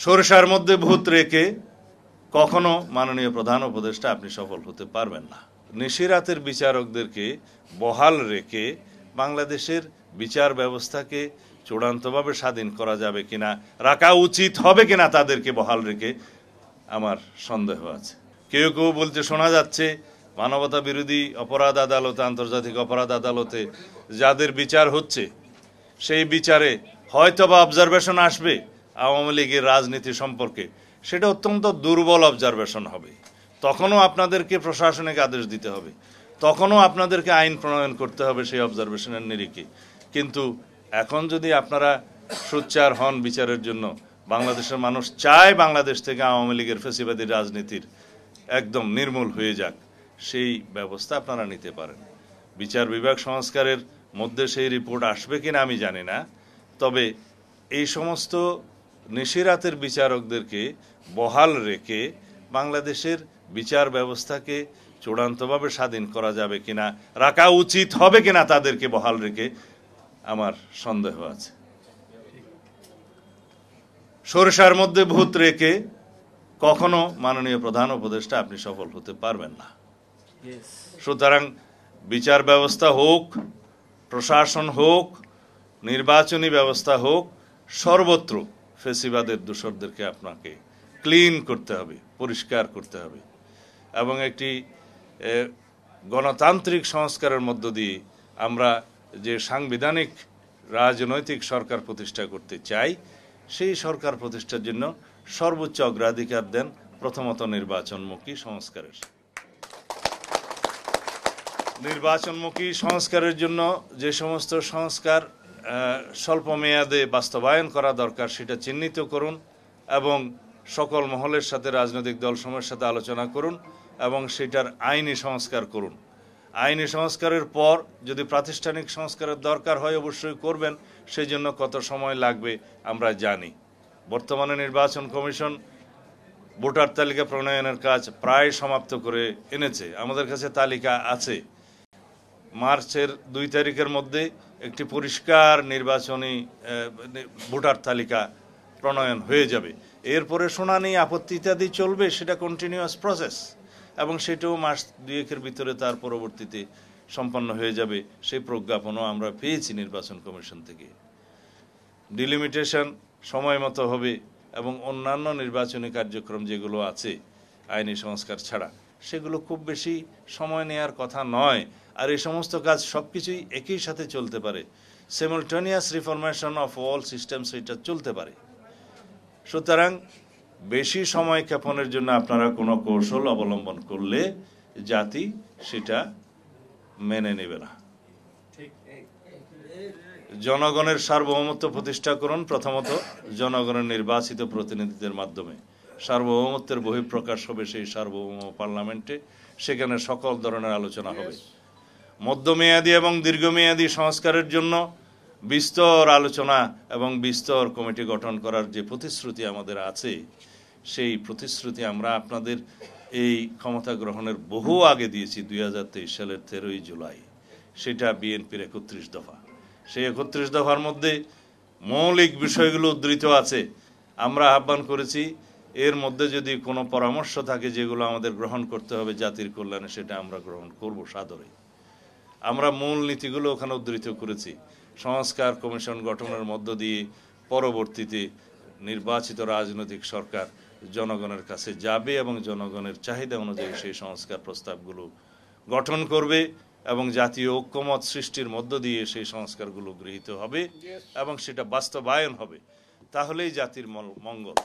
সরিষার মধ্যে ভূত রেখে কখনো মাননীয় প্রধান উপদেষ্টা আপনি সফল হতে পারবেন না। নিশিরাতের বিচারকদেরকে বহাল রেখে বাংলাদেশের বিচার ব্যবস্থাকে চূড়ান্তভাবে স্বাধীন করা যাবে কিনা, রাখা উচিত হবে কিনা তাদেরকে বহাল রেখে আমার সন্দেহ আছে। কেউ কেউ বলতে শোনা যাচ্ছে মানবতা বিরোধী অপরাধ আদালতে, আন্তর্জাতিক অপরাধ আদালতে যাদের বিচার হচ্ছে সেই বিচারে হয়তোবা অবজারভেশন আসবে আওয়ামী লীগের রাজনীতি সম্পর্কে, সেটা অত্যন্ত দুর্বল অবজারভেশন হবে। তখনও আপনাদেরকে প্রশাসনিক আদেশ দিতে হবে, তখনও আপনাদেরকে আইন প্রণয়ন করতে হবে সেই অবজারভেশনের নিরিখে। কিন্তু এখন যদি আপনারা সোচ্চার হন বিচারের জন্য, বাংলাদেশের মানুষ চায় বাংলাদেশ থেকে আওয়ামী লীগের ফ্যাসিবাদী রাজনীতির একদম নির্মূল হয়ে যাক, সেই ব্যবস্থা আপনারা নিতে পারেন। বিচার বিভাগ সংস্কারের মধ্যে সেই রিপোর্ট আসবে কিনা আমি জানি না, তবে এই সমস্ত নিশিরাতের বিচারকদেরকে বহাল রেখে বাংলাদেশের বিচার ব্যবস্থাকে চূড়ান্তভাবে স্বাধীন করা যাবে কিনা, রাখা উচিত হবে কিনা তাদেরকে বহাল রেখে আমার সন্দেহ আছে। সরিষার মধ্যে ভূত রেখে কখনো মাননীয় প্রধান উপদেষ্টা আপনি সফল হতে পারবেন না। সুতরাং বিচার ব্যবস্থা হোক, প্রশাসন হোক, নির্বাচনী ব্যবস্থা হোক, সর্বত্র ফ্যাসিবাদের দোসরদেরকে আপনাকে ক্লিন করতে হবে, পরিষ্কার করতে হবে এবং একটি গণতান্ত্রিক সংস্কারের মধ্য দিয়ে আমরা যে সাংবিধানিক রাজনৈতিক সরকার প্রতিষ্ঠা করতে চাই, সেই সরকার প্রতিষ্ঠার জন্য সর্বোচ্চ অগ্রাধিকার দেন প্রথমত নির্বাচনমুখী সংস্কারের। নির্বাচনমুখী সংস্কারের জন্য যে সমস্ত সংস্কার স্বল্প মেয়াদে বাস্তবায়ন করা দরকার সেটা চিহ্নিত করুন এবং সকল মহলের সাথে, রাজনৈতিক দলসমূহের সাথে আলোচনা করুন এবং সেটার আইনি সংস্কার করুন। আইনি সংস্কারের পর যদি প্রাতিষ্ঠানিক সংস্কারের দরকার হয় অবশ্যই করবেন, সেই জন্য কত সময় লাগবে আমরা জানি। বর্তমানে নির্বাচন কমিশন ভোটার তালিকা প্রণয়নের কাজ প্রায় সমাপ্ত করে এনেছে, আমাদের কাছে তালিকা আছে। মার্চের 2 তারিখের মধ্যে একটি পরিষ্কার নির্বাচনী ভোটার তালিকা প্রণয়ন হয়ে যাবে। এরপরে শুনানি, আপত্তি ইত্যাদি চলবে, সেটা কন্টিনিউয়াস প্রসেস এবং সেটাও মাস 2-1-এর ভিতরে তার পরবর্তীতে সম্পন্ন হয়ে যাবে। সেই প্রজ্ঞাপনও আমরা পেয়েছি নির্বাচন কমিশন থেকে। ডিলিমিটেশন সময় মতো হবে এবং অন্যান্য নির্বাচনী কার্যক্রম যেগুলো আছে আইনি সংস্কার ছাড়া, সেগুলো খুব বেশি সময় নেওয়ার কথা নয়। আর এই সমস্ত কাজ সবকিছুই একই সাথে চলতে পারে, সিমultaneous রিফরমেশন অফ অল সিস্টেমস এটা চলতে পারে। সুতরাং বেশি সময় ক্ষেপণের জন্য আপনারা কোনো কৌশল অবলম্বন করলে জাতি সেটা মেনে নেবে না। জনগণের সার্বভৌমত্ব প্রতিষ্ঠা করুন, প্রথমত জনগণের নির্বাচিত প্রতিনিধিদের মাধ্যমে। সার্বভৌমত্বের বহিঃপ্রকাশ হবে সেই সার্বভৌম পার্লামেন্টে, সেখানে সকল ধরনের আলোচনা হবে। মধ্যমেয়াদী এবং দীর্ঘমেয়াদী সংস্কারের জন্য বিস্তর আলোচনা এবং বিস্তর কমিটি গঠন করার যে প্রতিশ্রুতি আমাদের আছে, সেই প্রতিশ্রুতি আমরা আপনাদের এই ক্ষমতা গ্রহণের বহু আগে দিয়েছি, 2023 সালের 13ই জুলাই। সেটা বিএনপির 31 দফা। সেই 31 দফার মধ্যে মৌলিক বিষয়গুলো উদ্ধৃত আছে। আমরা আহ্বান করেছি এর মধ্যে যদি কোনো পরামর্শ থাকে যেগুলো আমাদের গ্রহণ করতে হবে জাতির কল্যাণে, সেটা আমরা গ্রহণ করব সাদরে। আমরা মূল নীতিগুলো ওখানে উদ্ধৃত করেছি। সংস্কার কমিশন গঠনের মধ্য দিয়ে পরবর্তীতে নির্বাচিত রাজনৈতিক সরকার জনগণের কাছে যাবে এবং জনগণের চাহিদা অনুযায়ী সেই সংস্কার প্রস্তাবগুলো গঠন করবে এবং জাতীয় ঐক্যমত সৃষ্টির মধ্য দিয়ে সেই সংস্কারগুলো গৃহীত হবে এবং সেটা বাস্তবায়ন হবে। তাহলেই জাতির মঙ্গল।